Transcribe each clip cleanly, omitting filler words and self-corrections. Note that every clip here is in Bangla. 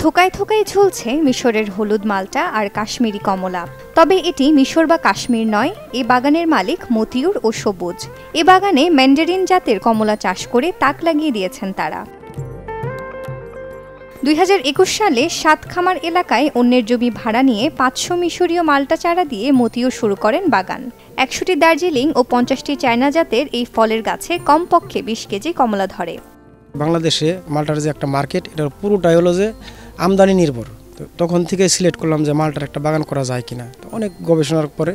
থোকায় থোকায় ঝুলছে মিশরের হলুদ মালটা আর কাশ্মীরি কমলা। তবে এটি মিশর বা কাশ্মীর নয়, এ বাগানের মালিক মতিউর ও সবুজ। এ বাগানে ম্যান্ডারিন জাতের কমলা চাষ করে তাক লাগিয়ে দিয়েছেন তারা। 2021 সালে সাতখামার এলাকায় অন্যের জমি ভাড়া নিয়ে 500 মিশরীয় মাল্টা চারা দিয়ে মতিউর শুরু করেন বাগান। 100টি দার্জিলিং ও 50টি চায়না জাতের এই ফলের গাছে কমপক্ষে 20 কেজি কমলা ধরে। বাংলাদেশে মাল্টার যে একটা মার্কেট, এটার পুরোটাই হলো যে আমদানি নির্ভর। তখন থেকে সিলেক্ট করলাম যে মাল্টার একটা বাগান করা যায় কিনা। তো অনেক গবেষণার পরে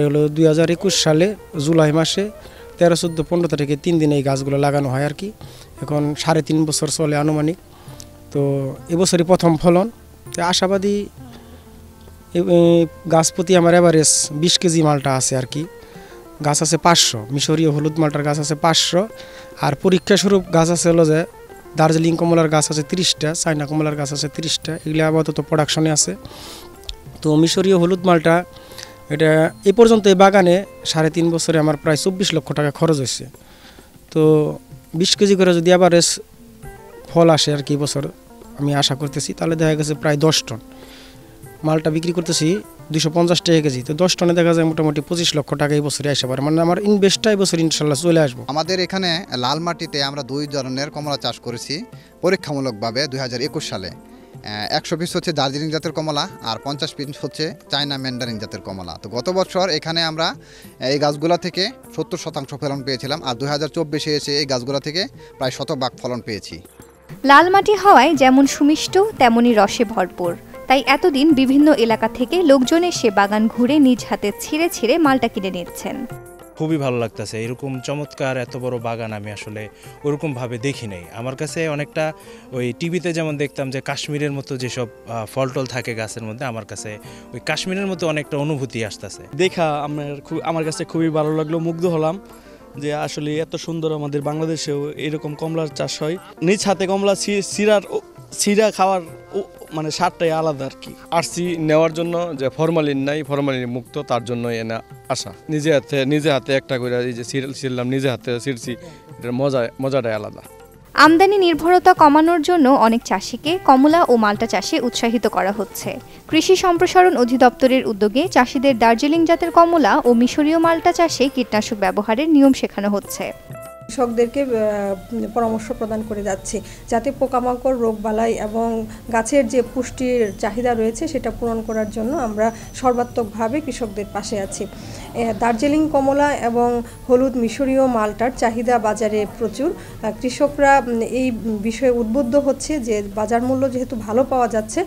হলো 2021 সালে জুলাই মাসে 13, 14, 15 তারিখে 3 দিনে এই গাছগুলো লাগানো হয় আর কি। এখন 3.5 বছর চলে আনুমানিক। তো এবছরই প্রথম ফলন। তো আশাবাদী গাছ প্রতি আমার এভারেজ 20 কেজি মালটা আছে আর কি। গাছ আছে 500, মিশরীয় হলুদ মালটার গাছ আছে 500, আর পরীক্ষা স্বরূপ গাছ আছে হলো যে দার্জিলিং কমলার গাছ আছে 30টা, চায়না কমলার গাছ আছে 30টা। এগুলো আপাতত প্রোডাকশনে আছে। তো মিশরীয় হলুদ মালটা এটা এ পর্যন্ত এই বাগানে 3.5 বছরে আমার প্রায় 24 লক্ষ টাকা খরচ হয়েছে। তো 20 কেজি করে যদি এভারেজ ফল আসে আর কি বছর, আমি আশা করতেছি, তাহলে দেখা গেছে প্রায় 10 টন মালটা বিক্রি করতেছি 250 টাকা কেজি। তো 10 টনে দেখা যায় মোটামুটি 25 লক্ষ টাকা এই বছরে আসে পারে। মানে আমার ইনভেস্টটা এই বছর ইনশাল্লাহ চলে আসবো। আমাদের এখানে লাল মাটিতে আমরা 2 ধরনের কমলা চাষ করেছি পরীক্ষামূলকভাবে 2021 সালে। 100 পিস হচ্ছে দার্জিলিং জাতের কমলা আর 50 পিস হচ্ছে চায়না ম্যান্ডারিন জাতের কমলা। তো গত বছর এখানে আমরা এই গাছগুলা থেকে 70% ফলন পেয়েছিলাম, আর 2024-এ এসে এই গাছগুলা থেকে প্রায় 100% ফলন পেয়েছি। লাল মাটি হওয়ায় যেমন সুমিষ্ট তেমনি রসে ভরপুর। তাই এতদিন বিভিন্ন এলাকা থেকে লোকজন এসে বাগান ঘুরে নিজ হাতে ছিঁড়ে ছিঁড়ে মালটা কিনে নিচ্ছেন। খুবই ভালো লাগতেছে। এরকম চমৎকার এত বড় বাগান আমি আসলে ওরকমভাবে দেখি নাই। আমার কাছে অনেকটা ওই টিভিতে যেমন দেখতাম যে কাশ্মীরের মতো যেসব ফল টল থাকে গাছের মধ্যে, আমার কাছে ওই কাশ্মীরের মতো অনেকটা অনুভূতি আসতেছে। দেখা আমার কাছে খুবই ভালো লাগলো, মুগ্ধ হলাম যে আসলে এত সুন্দর আমাদের বাংলাদেশেও এরকম কমলার চাষ হয়। নিজ হাতে কমলা ছিঁড়া খাওয়ার মানে স্বাদটাই আলাদা আর কি। আসছি নেওয়ার জন্য, যে ফরমালিন নাই, ফরমালিন মুক্ত, তার জন্য এনে আসা। নিজে হাতে একটা করে এই যে ছিঁড়লাম, নিজে হাতে ছিঁড়ছি, এটার মজাটাই আলাদা। আমদানি নির্ভরতা কমানোর জন্য অনেক চাষিকে কমলা ও মাল্টা চাষে উৎসাহিত করা হচ্ছে। কৃষি সম্প্রসারণ অধিদপ্তরের উদ্যোগে চাষিদের দার্জিলিং জাতের কমলা ও মিশরীয় মাল্টা চাষে কীটনাশক ব্যবহারের নিয়ম শেখানো হচ্ছে। কৃষকদেরকে পরামর্শ প্রদান করে যাচ্ছে যাতে পোকামাকড়, রোগবালাই এবং গাছের যে পুষ্টির চাহিদা রয়েছে সেটা পূরণ করার জন্য আমরা সর্বাত্মকভাবে কৃষকদের পাশে আছি। দার্জিলিং কমলা এবং হলুদ মিশরীয় মালটার চাহিদা বাজারে প্রচুর। কৃষকরা এই বিষয়ে উদ্বুদ্ধ হচ্ছে যে বাজার মূল্য যেহেতু ভালো পাওয়া যাচ্ছে,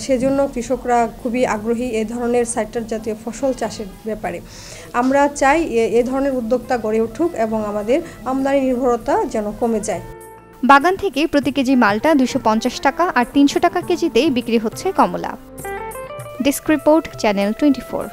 সেজন্য কৃষকরা খুবই আগ্রহী এই ধরনের সাইট্রাস জাতীয় ফসল চাষের ব্যাপারে। আমরা চাই এ ধরনের উদ্যোক্তা গড়ে উঠুক এবং আমাদের আমদানি নির্ভরতা যেন কমে যায়। বাগান থেকে প্রতি কেজি মালটা 250 টাকা আর 300 টাকা কেজিতে বিক্রি হচ্ছে কমলা। Desk report, channel 24।